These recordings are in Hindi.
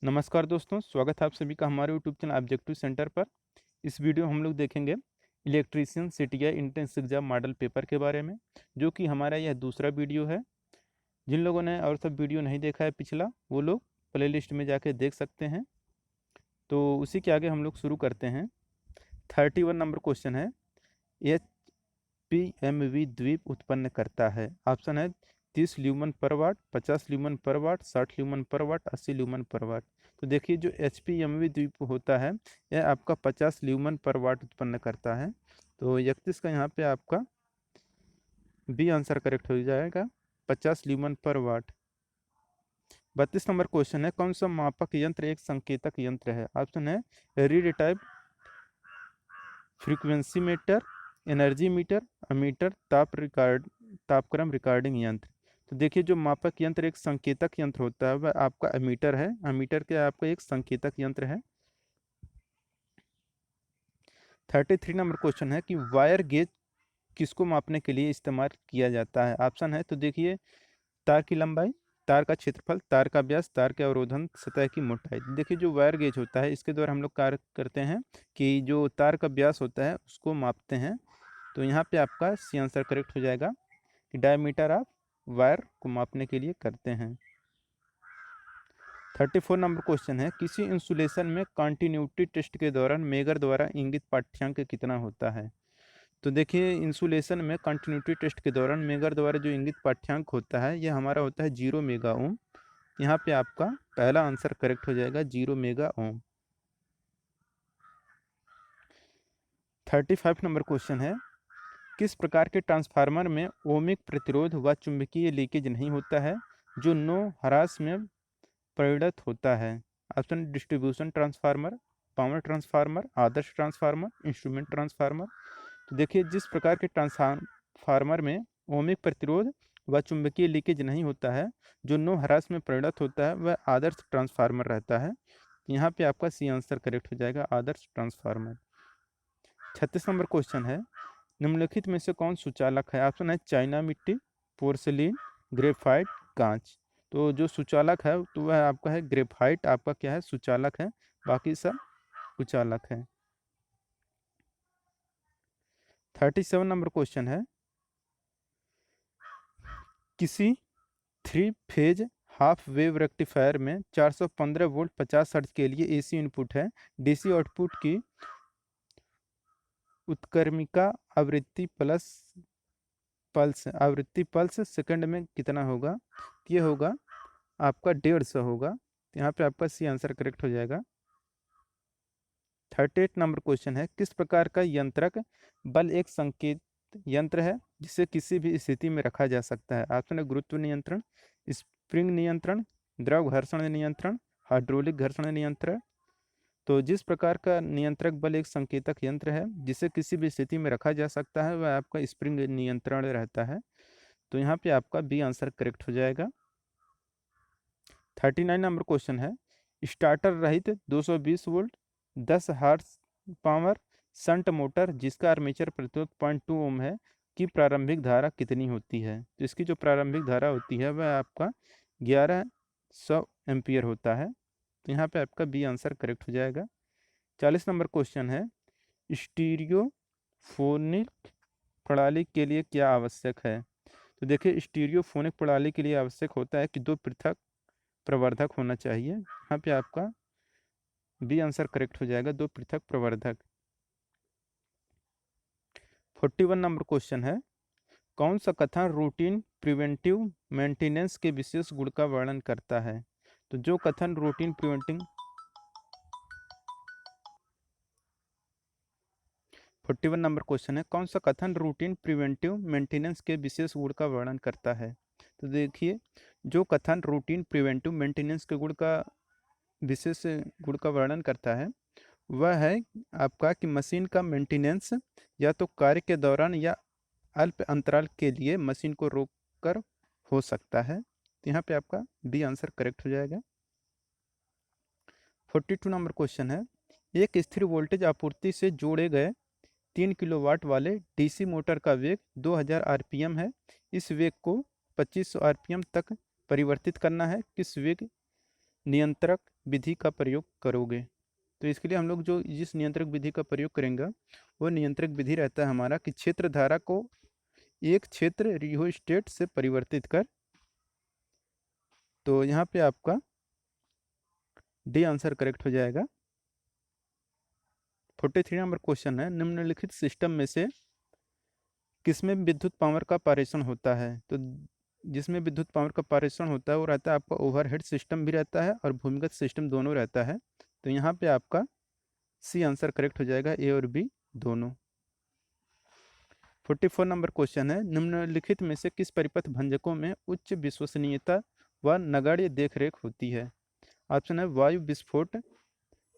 नमस्कार दोस्तों, स्वागत है आप सभी का हमारे यूट्यूब चैनल ऑब्जेक्टिव सेंटर पर। इस वीडियो हम लोग देखेंगे electrician CTI entrance exam model paper के बारे में, जो कि हमारा यह दूसरा वीडियो है। जिन लोगों ने और सब वीडियो नहीं देखा है पिछला, वो लोग प्लेलिस्ट में जाके देख सकते हैं। तो उसी के आगे हम लोग शुरू करते हैं। 31 नंबर क्वेश्चन है, एच पी एम वी द्वीप उत्पन्न करता है। ऑप्शन है 30 ल्यूमन पर वाट, 50 ल्यूमन पर वाट, 60 ल्यूमन पर वाट, 80 ल्यूमन पर वाट। तो देखिए, जो एच पी एम वी द्वीप होता है, यह आपका 50 ल्यूमन पर वाट उत्पन्न करता है। तो 31 का यहाँ पे आपका बी आंसर करेक्ट हो जाएगा, 50 ल्यूमन पर वाट। 32 नंबर क्वेश्चन है, कौन सा मापक यंत्र एक संकेतक यंत्र है। ऑप्शन है read type, frequency meter, energy meter, ammeter, तापक्रम रिकॉर्डिंग यंत्र। तो देखिए, जो मापक यंत्र एक संकेतक यंत्र होता है, वह आपका अमीटर है। अमीटर के आपका एक संकेतक यंत्र है। 33 नंबर क्वेश्चन है कि वायर गेज किसको मापने के लिए इस्तेमाल किया जाता है। ऑप्शन है, तो देखिए, तार की लंबाई, तार का क्षेत्रफल, तार का व्यास, तार के अवरोधन, सतह की मोटाई। देखिए, जो वायर गेज होता है, इसके द्वारा हम लोग कार्य करते हैं कि जो तार का व्यास होता है उसको मापते हैं। तो यहाँ पे आपका सी आंसर करेक्ट हो जाएगा कि डायमीटर आप वायर को मापने के लिए करते हैं। 34 नंबर क्वेश्चन है, किसी इंसुलेशन में कंटिन्यूटी टेस्ट के दौरान मेगर द्वारा इंगित पाठ्यांक कितना होता है। तो देखिए, इंसुलेशन में कंटिन्यूटी टेस्ट के दौरान मेगर द्वारा जो इंगित पाठ्यांक होता है, यह हमारा होता है 0 मेगा ओम। यहाँ पे आपका पहला आंसर करेक्ट हो जाएगा, 0 मेगा ओम। 35 नंबर क्वेश्चन है, किस प्रकार के ट्रांसफार्मर में ओमिक प्रतिरोध व चुंबकीय लीकेज नहीं होता है, जो नो हरास में परिणत होता है। Option distribution transformer, power transformer, आदर्श ट्रांसफार्मर, इंस्ट्रूमेंट ट्रांसफार्मर। तो देखिए, जिस प्रकार के ट्रांसफार्मर में ओमिक प्रतिरोध व चुंबकीय लीकेज नहीं होता है, जो नो हरास में परिणत होता है, वह आदर्श ट्रांसफार्मर रहता है। यहाँ पे आपका सी आंसर करेक्ट हो जाएगा, आदर्श ट्रांसफार्मर। 36 नंबर क्वेश्चन है, निम्नलिखित में से कौन सुचालक है। ऑप्शन है चाइना मिट्टी, पोर्सिलीन, ग्रेफाइट, कांच। तो जो सुचालक है तो वह आपका है ग्रेफाइट, आपका क्या है, सुचालक है। बाकी सब कुचालक है। 37 नंबर क्वेश्चन है, किसी three phase half wave rectifier में 415 वोल्ट 50 हर्ट्ज के लिए एसी इनपुट है। डीसी आउटपुट की उत्क्रमिका आवृत्ति प्लस आवृत्ति पल्स सेकंड में कितना होगा। ये होगा आपका 150 होगा। यहाँ पे आपका सी आंसर करेक्ट हो जाएगा। 38 नंबर क्वेश्चन है, किस प्रकार का यंत्रक बल एक संकेत यंत्र है जिसे किसी भी स्थिति में रखा जा सकता है। ऑप्शन है गुरुत्व नियंत्रण, स्प्रिंग नियंत्रण, द्रव घर्षण नियंत्रण, हाइड्रोलिक घर्षण नियंत्रण। तो जिस प्रकार का नियंत्रक बल एक संकेतक यंत्र है जिसे किसी भी स्थिति में रखा जा सकता है, वह आपका स्प्रिंग नियंत्रण रहता है। तो यहाँ पे आपका बी आंसर करेक्ट हो जाएगा। 39 नंबर क्वेश्चन है, स्टार्टर रहित 220 volt 10 horsepower shunt motor जिसका आर्मेचर प्रतिरोध 0.2 ओम है की प्रारंभिक धारा कितनी होती है। तो इसकी जो प्रारंभिक धारा होती है वह आपका 1100 एम्पियर होता है। तो यहाँ पे आपका बी आंसर करेक्ट हो जाएगा। 40 नंबर क्वेश्चन है, स्टीरियोफोनिक प्रणाली के लिए क्या आवश्यक है। तो देखिए, स्टीरियोफोनिक प्रणाली के लिए आवश्यक होता है कि दो पृथक प्रवर्धक होना चाहिए। यहाँ पे आपका बी आंसर करेक्ट हो जाएगा, दो पृथक प्रवर्धक। 41 नंबर क्वेश्चन है, कौन सा कथन रूटीन प्रिवेंटिव मेंटेनेंस के विशेष गुण का वर्णन करता है। तो जो कथन रूटीन प्रिवेंटिव 41 नंबर क्वेश्चन है, कौन सा कथन रूटीन प्रिवेंटिव मेंटेनेंस के विशेष गुण का वर्णन करता है। तो देखिए, जो कथन रूटीन प्रिवेंटिव मेंटेनेंस के गुण का विशेष गुण का वर्णन करता है, वह है आपका कि मशीन का मेंटेनेंस या तो कार्य के दौरान या अल्प अंतराल के लिए मशीन को रोक कर हो सकता है। तो यहाँ पे आपका बी आंसर करेक्ट हो जाएगा। 42 नंबर क्वेश्चन है, एक स्थिर वोल्टेज आपूर्ति से जोड़े गए 3 किलोवाट वाले डीसी मोटर का वेग 2000 आरपीएम है। इस वेग को 2500 आरपीएम तक परिवर्तित करना है। किस वेग नियंत्रक विधि का प्रयोग करोगे। तो इसके लिए हम लोग जो जिस नियंत्रक विधि का प्रयोग करेंगे वो नियंत्रक विधि रहता है हमारा कि क्षेत्र धारा को एक क्षेत्र रियोस्टेट से परिवर्तित कर। तो यहाँ पे आपका डी आंसर करेक्ट हो जाएगा। 43 नंबर क्वेश्चन है, निम्नलिखित सिस्टम में से किसमें विद्युत पावर का पारेषण होता है। तो जिसमें विद्युत पावर का पारेषण होता है वो रहता है आपका ओवरहेड सिस्टम भी रहता है और भूमिगत सिस्टम दोनों रहता है। तो यहाँ पे आपका सी आंसर करेक्ट हो जाएगा, ए और बी दोनों। 44 नंबर क्वेश्चन है, निम्नलिखित में से किस परिपथ भंजकों में उच्च विश्वसनीयता व नगण्य देखरेख होती है। ऑप्शन है वायु विस्फोट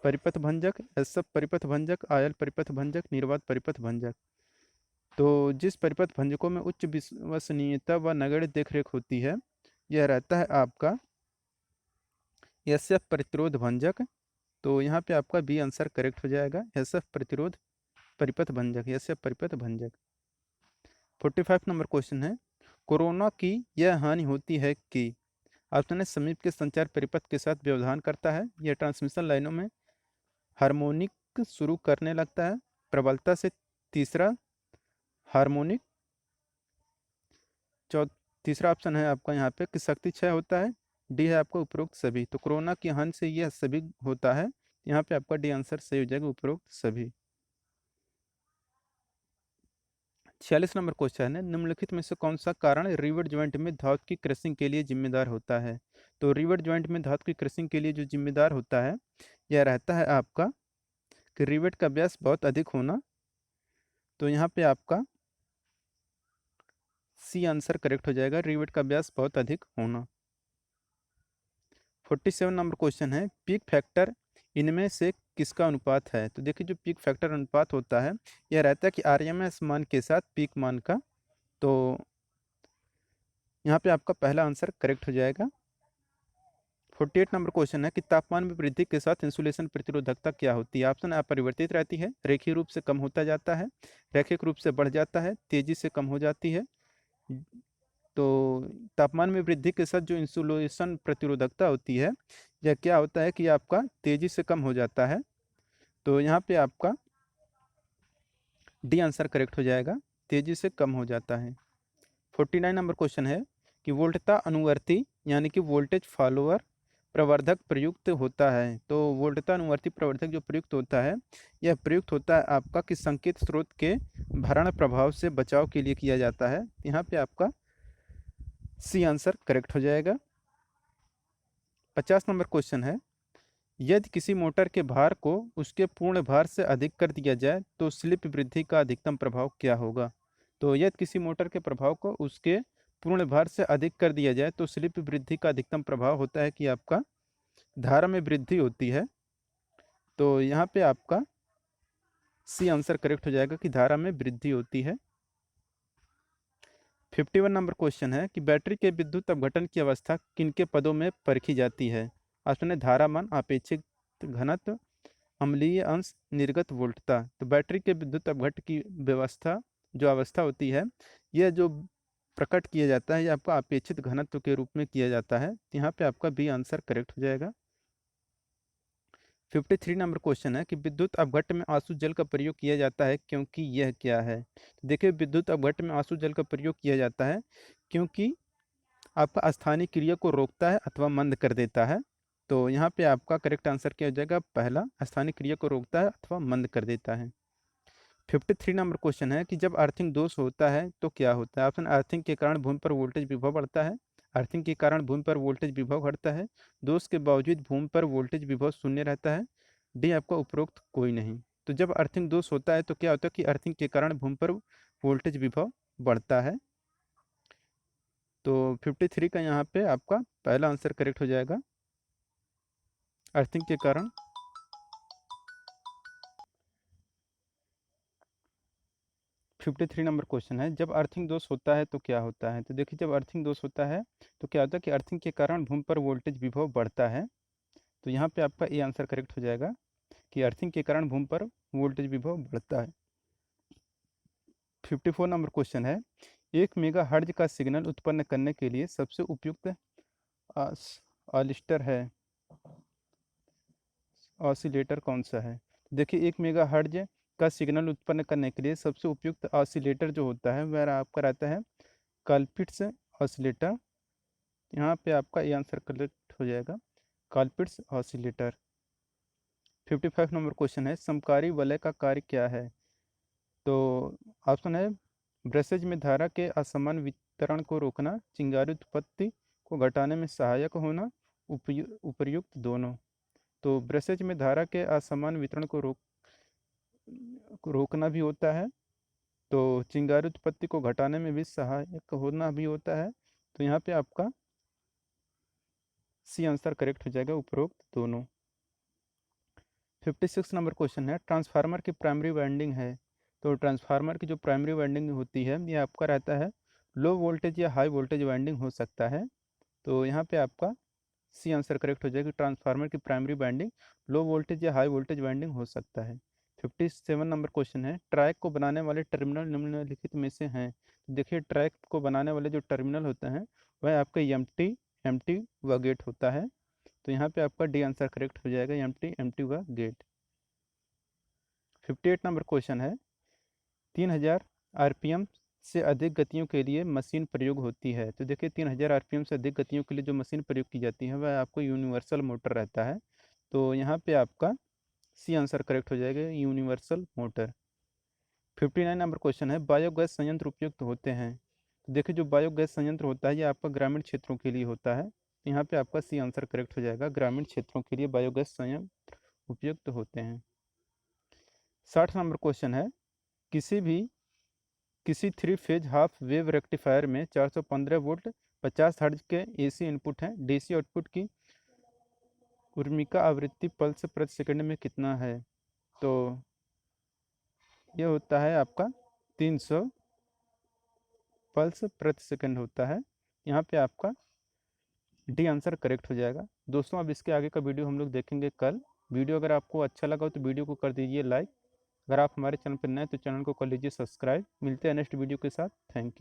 परिपथ भंजक, एसएफ परिपथ भंजक, आयल परिपथ भंजक, निर्वात परिपथ भंजक। तो जिस परिपथ भंजकों में उच्च विश्वसनीयता व नगण्य देखरेख होती है यह रहता है आपका एसएफ प्रतिरोध भंजक। तो यहाँ पे आपका बी आंसर करेक्ट हो जाएगा, एसएफ प्रतिरोध परिपथ भंजक, एसएफ परिपथ भंजक। 45 नंबर क्वेश्चन है, कोरोना की यह हानि होती है कि ऑप्शन है समीप के संचार परिपथ के साथ व्यवधान करता है, यह ट्रांसमिशन लाइनों में हार्मोनिक शुरू करने लगता है, प्रबलता से तीसरा हार्मोनिक, तीसरा ऑप्शन है आपका यहाँ पे कि शक्ति क्षय होता है, डी है आपका उपरोक्त सभी। तो कोरोना की हानि से यह सभी होता है, यहाँ पे आपका डी आंसर सही हो जाएगा, उपरोक्त सभी। 46 नंबर क्वेश्चन है, निम्नलिखित में से कौन सा कारण रिवेट ज्वाइंट में धातु की क्रशिंग के लिए जिम्मेदार होता है। तो रिवेट ज्वाइंट में धातु की क्रशिंग के लिए जो जिम्मेदार होता है यह रहता है आपका कि रिवेट का व्यास बहुत अधिक होना। तो यहाँ पे आपका सी आंसर करेक्ट हो जाएगा, रिवेट का व्यास बहुत अधिक होना। 47 नंबर क्वेश्चन है, पीक फैक्टर इनमें से किसका अनुपात है। तो देखिए जो पीक फैक्टर अनुपात होता है यह रहता है कि आरएमएस मान के साथ पीक मान का। तो यहाँ पे आपका पहला आंसर करेक्ट हो जाएगा। 48 नंबर क्वेश्चन है कि तापमान में वृद्धि के साथ इंसुलेशन प्रतिरोधकता क्या होती है। ऑप्शन अपरिवर्तित रहती है, रेखीय रूप से कम होता जाता है, रैखिक रूप से बढ़ जाता है, तेजी से कम हो जाती है। तो तापमान में वृद्धि के साथ जो इंसुलेशन प्रतिरोधकता होती है यह क्या होता है कि आपका तेजी से कम हो जाता है। तो यहाँ पे आपका डी आंसर करेक्ट हो जाएगा, तेजी से कम हो जाता है। 49 नंबर क्वेश्चन है कि वोल्टता अनुवर्ती यानी कि वोल्टेज फॉलोअर प्रवर्धक प्रयुक्त होता है। तो वोल्टता अनुवर्ती प्रवर्धक जो प्रयुक्त होता है यह प्रयुक्त होता है आपका कि संकेत स्रोत के भरण प्रभाव से बचाव के लिए किया जाता है। यहाँ पे आपका सी आंसर करेक्ट हो जाएगा। 50 नंबर क्वेश्चन है, यदि किसी मोटर के भार को उसके पूर्ण भार से अधिक कर दिया जाए तो स्लिप वृद्धि का अधिकतम प्रभाव क्या होगा। तो यदि किसी मोटर के प्रभाव को उसके पूर्ण भार से अधिक कर दिया जाए तो स्लिप वृद्धि का अधिकतम प्रभाव होता है कि आपका धारा में वृद्धि होती है। तो यहाँ पे आपका सी आंसर करेक्ट हो जाएगा कि धारा में वृद्धि होती है। 51 नंबर क्वेश्चन है कि बैटरी के विद्युत अपघटन की अवस्था किनके पदों में परखी जाती है। ऑप्शन है धारामान, आपेक्षिक घनत्व, अम्लीय अंश, निर्गत वोल्टता। तो बैटरी के विद्युत अपघट की व्यवस्था जो अवस्था होती है यह जो प्रकट किया जाता है यह आपका अपेक्षित घनत्व के रूप में किया जाता है। यहाँ पे आपका बी आंसर करेक्ट हो जाएगा। 53 नंबर क्वेश्चन है कि विद्युत अपघट्ट में आंसू जल का प्रयोग किया जाता है क्योंकि यह क्या है। तो देखिए विद्युत अपघट्ट में आंसू जल का प्रयोग किया जाता है क्योंकि आपका स्थानीय क्रिया को रोकता है अथवा मंद कर देता है। तो यहाँ पे आपका करेक्ट आंसर क्या हो जाएगा, पहला, स्थानीय क्रिया को रोकता है अथवा मंद कर देता है। 53 नंबर क्वेश्चन है कि जब अर्थिंग दोष होता है तो क्या होता है। ऑप्शन अर्थिंग के कारण भूमि पर वोल्टेज विभव बढ़ता है, अर्थिंग के कारण भूमि पर वोल्टेज विभव घटता है, दोष के बावजूद भूमि पर वोल्टेज विभव शून्य रहता है, डी आपका उपरोक्त कोई नहीं। तो जब अर्थिंग दोष होता है तो क्या होता है कि अर्थिंग के कारण भूमि पर वोल्टेज विभव बढ़ता है। तो 53 का यहाँ पे आपका पहला आंसर करेक्ट हो जाएगा, अर्थिंग के कारण। 53 नंबर क्वेश्चन है, जब अर्थिंग दोष होता है तो क्या होता है। तो देखिए जब अर्थिंग दोष होता है तो क्या होता है कि अर्थिंग के कारण भूमि पर वोल्टेज विभव बढ़ता है। तो यहाँ पे आपका ए आंसर करेक्ट हो जाएगा कि अर्थिंग के कारण भूमि पर वोल्टेज विभव बढ़ता है। 54 नंबर क्वेश्चन है, 1 मेगा हर्ट्ज का सिग्नल उत्पन्न करने के लिए सबसे उपयुक्त ऑलिस्टर है। ऑसिलेटर कौन सा है? देखिए 1 मेगाहर्ट्ज का सिग्नल उत्पन्न करने के लिए सबसे उपयुक्त ऑसिलेटर जो होता है वह आपका रहता है कॉलपिट्स ऑसिलेटर। यहाँ पे आपका ये आंसर करेक्ट हो जाएगा, कॉलपिट्स ऑसिलेटर। 55 नंबर क्वेश्चन है, समकारी वलय का कार्य क्या है? तो ऑप्शन है ब्रसेज में धारा के असमान वितरण को रोकना, चिंगारी उत्पत्ति को घटाने में सहायक होना, उपर्युक्त दोनों। तो ब्रसेज में धारा के असमान वितरण को रोकना भी होता है, तो चिंगारी उत्पत्ति को घटाने में भी सहायक होना भी होता है। तो यहाँ पे आपका सी आंसर करेक्ट हो जाएगा, उपरोक्त दोनों। 56 नंबर क्वेश्चन है, ट्रांसफार्मर की प्राइमरी वाइंडिंग है। तो ट्रांसफार्मर की जो प्राइमरी वाइंडिंग होती है ये आपका रहता है लो वोल्टेज या हाई वोल्टेज वाइंडिंग हो सकता है। तो यहाँ पे आपका सी आंसर करेक्ट हो जाएगा, ट्रांसफार्मर की प्राइमरी वाइंडिंग लो वोल्टेज या हाई वोल्टेज वाइंडिंग हो सकता है। 57 नंबर क्वेश्चन है, ट्रैक को बनाने वाले टर्मिनल निम्नलिखित में से हैं। देखिए ट्रैक को बनाने वाले जो टर्मिनल होते हैं वह आपका एम टी व गेट होता है। तो यहाँ पे आपका डी आंसर करेक्ट हो जाएगा, एम टी व गेट। 58 नंबर क्वेश्चन है, 3000 आरपीएम से अधिक गतियों के लिए मशीन प्रयोग होती है। तो देखिए 3000 आरपीएम से अधिक गतियों के लिए जो मशीन प्रयोग की जाती है वह आपको यूनिवर्सल मोटर रहता है। तो यहाँ पे आपका सी आंसर करेक्ट हो जाएगा, यूनिवर्सल मोटर। 59 नंबर क्वेश्चन है, बायोगैस संयंत्र उपयुक्त होते हैं। तो देखिए जो बायोगैस संयंत्र होता है ये आपका ग्रामीण क्षेत्रों के लिए होता है। यहाँ पे आपका सी आंसर करेक्ट हो जाएगा, ग्रामीण क्षेत्रों के लिए बायोगैस संयंत्र उपयुक्त होते हैं। 60 नंबर क्वेश्चन है, किसी 3 फेज हाफ वेव रेक्टिफायर में 415 वोल्ट 50 हर्ट्ज के एसी इनपुट है, डीसी आउटपुट की ऊर्मिका आवृत्ति पल्स प्रति सेकंड में कितना है? तो ये होता है आपका 300 पल्स प्रति सेकंड होता है। यहाँ पे आपका डी आंसर करेक्ट हो जाएगा। दोस्तों अब इसके आगे का वीडियो हम लोग देखेंगे कल। वीडियो अगर आपको अच्छा लगा हो तो वीडियो को कर दीजिए लाइक। अगर आप हमारे चैनल पर नए तो चैनल को कर लीजिए सब्सक्राइब। मिलते हैं नेक्स्ट वीडियो के साथ। Thank you.